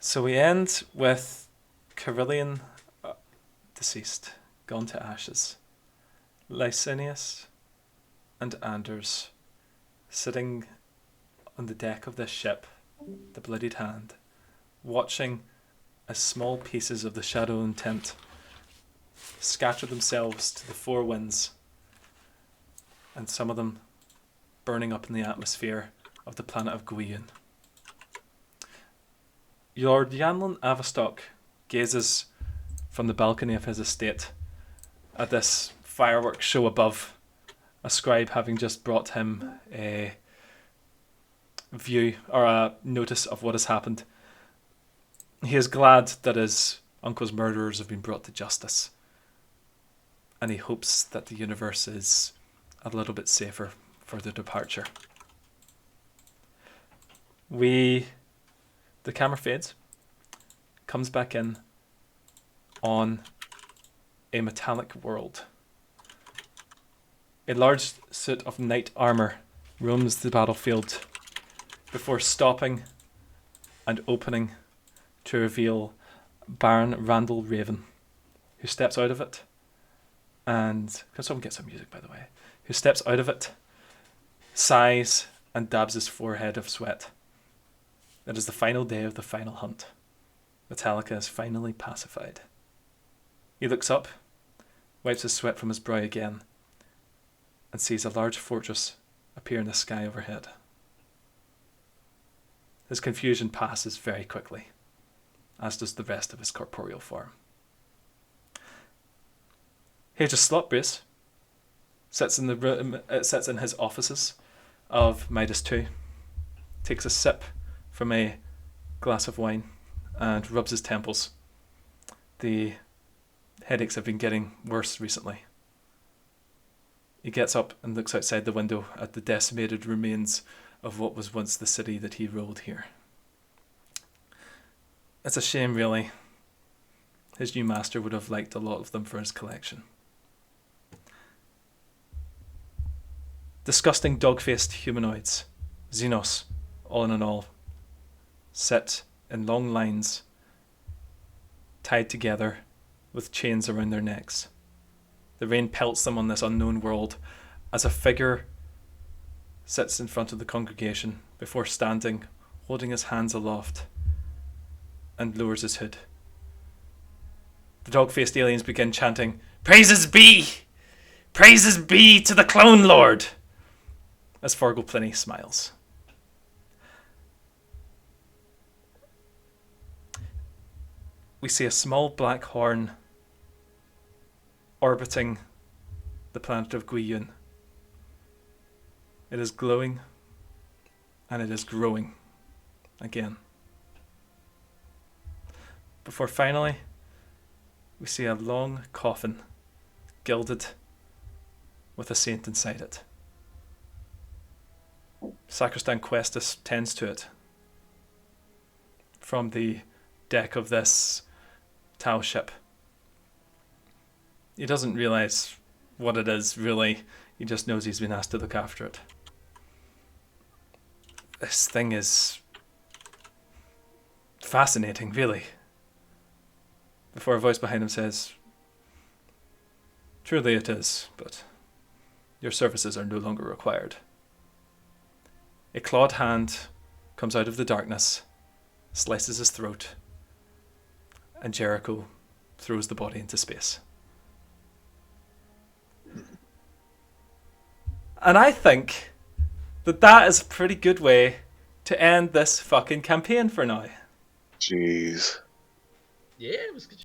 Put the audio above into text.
So we end with Carillion deceased, gone to ashes. Licinius and Anders sitting on the deck of this ship, the Bloodied Hand, watching as small pieces of the Shadow Intent scatter themselves to the four winds, and some of them burning up in the atmosphere of the planet of Guyun. Lord Yanlon Avistock gazes from the balcony of his estate at this fireworks show above, a scribe having just brought him a view or a notice of what has happened. He is glad that his uncle's murderers have been brought to justice, and he hopes that the universe is a little bit safer for their departure. The camera fades, comes back in on a metallic world. A large suit of knight armor roams the battlefield before stopping and opening to reveal Baron Randall Raven, who steps out of it and... Can someone get some music, by the way? Who steps out of it, sighs, and dabs his forehead of sweat. It is the final day of the final hunt. Metallica is finally pacified. He looks up, wipes his sweat from his brow again, and sees a large fortress appear in the sky overhead. His confusion passes very quickly, as does the rest of his corporeal form. Hage's Slotbrace sits in the room. Sits in his offices of Midas II, takes a sip from a glass of wine, and rubs his temples. The headaches have been getting worse recently. He gets up and looks outside the window at the decimated remains of what was once the city that he ruled here. It's a shame, really. His new master would have liked a lot of them for his collection. Disgusting dog-faced humanoids, Xenos, all in all, sit in long lines, tied together with chains around their necks. The rain pelts them on this unknown world as a figure sits in front of the congregation before standing, holding his hands aloft, and lowers his hood. The dog-faced aliens begin chanting, "Praises be! Praises be to the Clone Lord!" as Forgo Pliny smiles. We see a small black horn orbiting the planet of Guyun. It is glowing, and it is growing again. Before finally, we see a long coffin, gilded, with a saint inside it. Sacristan Questus tends to it from the deck of this Tau ship. He doesn't realise what it is, really. He just knows he's been asked to look after it. This thing is fascinating, really. Before a voice behind him says, "Truly it is, but your services are no longer required." A clawed hand comes out of the darkness, slices his throat, and Jericho throws the body into space. And I think that is a pretty good way to end this fucking campaign for now. Jeez. Yeah, it was good.